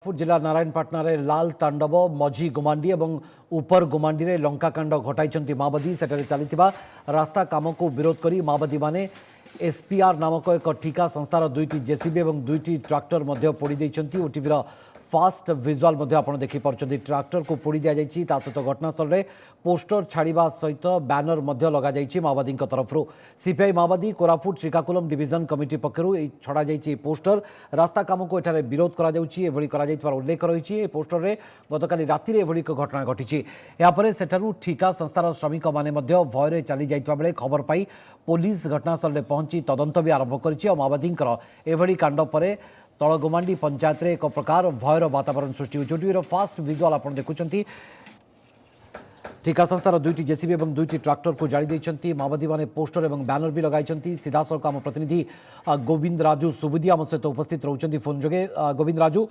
कोरापुट जिला नारायणपाटना रे लाल तांडव मझी गुमांडी और उपर गुमांडी रे लंकाकांड घटाई माओवादी सेठारे चलीथिबा रास्ता काम को विरोध करी माओवादी माने एसपीआर नामक एक ठिका संस्थार दुईटी जेसीबी और दुईटी ट्राक्टर मध्य पोड़ी देइछंती। ओटीवीर फास्ट विजुआल मध्य आपण देखि पारछंती। ट्राक्टर को पोड़ी दिया जाइछि, ता सहित घटनास्थल रे पोस्टर छाड़िबा सहित बैनर मध्य लगा जाइछि माओवादी तरफरु। सीपीआई माओवादी कोरापुट श्रीकाकुलम डिविजन कमिटी पक्षरु छड़ा जाइछि पोस्टर। रास्ता काम को एठारे विरोध करा जाउछि एभली करा जाइतबार उल्लेख रहिछि। ए पोस्टर रे गतकाली राति रे एभली घटना घटिछि। या परे सेठारु ठिका संस्थार श्रमिक माने मध्य भयरे चली जाइतबा बेले खबर पाई पुलिस घटनास्थल रे पहुंची तदंत भी आरंभ करिछि। माओवादी एभली कांड परे तलगुमांडी पंचायत रे एक प्रकार भयर वातावरण सृष्टि होइछि। फास्ट विजुआल आपण देखुछंती। ठिका संस्थार दुईटी जेसीबी और दुईटी ट्राक्टर को जाली देइछंती माओवादी माने पोस्टर और बैनर भी लगाइछंती। सीधा सड़क आम प्रतिनिधि गोविंद राजू सुबुदी आम सहित उपस्थित रहउछंती फोन जोगे। गोविंद राजू,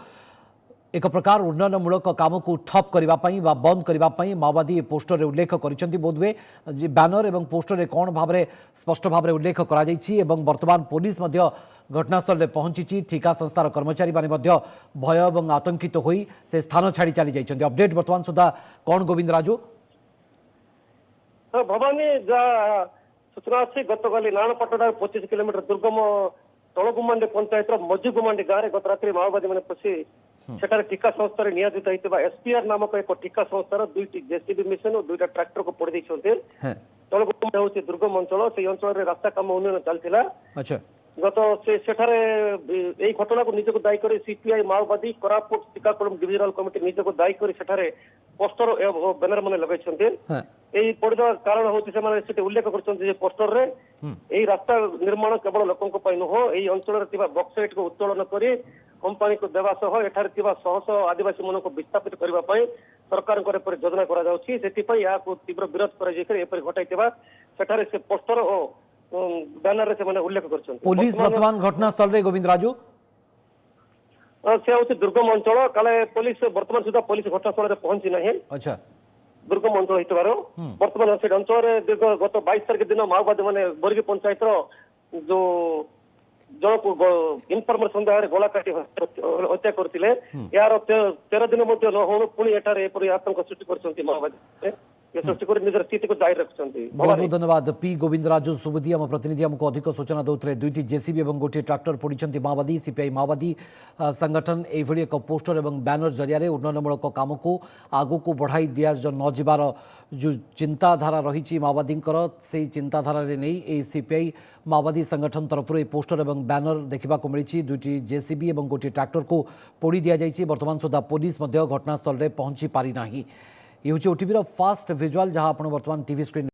एक प्रकार उन्नयनमूलक काम को ठप करने बंद करने माओवादी पोस्टर उल्लेख कर बोधवे बैनर और पोस्टर कौन भाव स्पष्ट भाव उल्लेख कर वर्तमान पुलिस घटनास्थल में पहुंची। ठिका संस्थार कर्मचारी माने भय और आतंकित हो से स्थान छाड़ी चली जाइछंती। अपडेट वर्तमान सुधा कौन गोविंद राजू? भवानी जहाँ सूचना अच्छी गतकाली नारायणपाटना 25 किलोमीटर दुर्गम तलगुमांडी पंचायत मझी गुमांडी गाँव में गत रात्रि माओवादी मैंने पशि सेठारे टीका संस्थार नियोजित होता एसपीआर नामक एक टीका संस्थार दुईटी जेसीबी मेसिन और दुईटा ट्राक्टर को पोड़ी देइछंती। तलगुमांडी हूँ दुर्गम अंचल से अंचल रास्ता काम उन्नयन चलता। गत सेठारे यही घटना को निजक दायी कर सीपीआई माओवादी कोरापुट श्रीकाकुलम डिविजनल कमिटी निजक दायी कर सेठारे पोस्टर और बैनर मैंने लगाइछंती। यही पड़िदा कारण होती उल्लेख कर पोस्टर रे यही रास्ता निर्माण केवल लोकों नुह यही अंचल बक्साइट को उत्तोलन कर कंपानी को देवा सह एठारे शह शह आदिवासी मन को विस्थापित करने सरकार योजना कर तीव्र विरोध कर घटाई सेठारे से पोस्टर और बैनर से मैंने उल्लेख कर पुलिस वर्तमान घटनास्थल रे गोविंद राजू से हूँ दुर्गम अंचल काले पुलिस वर्तमान सुधा पुलिस घटनास्थल में पहुंची ना। अच्छा, दुर्गम अंचल बर्तमान से अंचल दीर्घ गत 22 तारिख दिन माओवादी मैंने बरगी पंचायत जो जन को इनफर्मेशन द्वारा गोला काटी हत्या करते यार 13 दिन न हो पुणी एठारे आतंक सृष्टि कर माओवादी निजर स्थिति को जारी रखुछंती। बहुत बहुत धन्यवाद पी गोविंद राजू सुबुदी आम प्रतिनिधि आमको अधिक सूचना दौते। दुईटी जेसीबी और गोटे ट्राक्टर पोड़ी माओवादी। सीपीआई माओवादी संगठन यह एक पोस्टर और बैनर जरिया उन्नयनमूलक काम को आगू को बढ़ाई दिया न जबार जो चिंताधारा रही माओवादी से चिंताधारा नहीं सीपीआई माओवादी संगठन तरफ पोस्टर और बैनर देखा मिली। दुईटी जेसीबी और गोटे ट्राक्टर को पोड़ी दि जाइए। वर्तमान सुधा पुलिस घटनास्थल में पहुंची पारि ना। ये हूँ ओटीवीर फास्ट विजुआल जहाँ आप वर्तमान टीवी स्क्रीन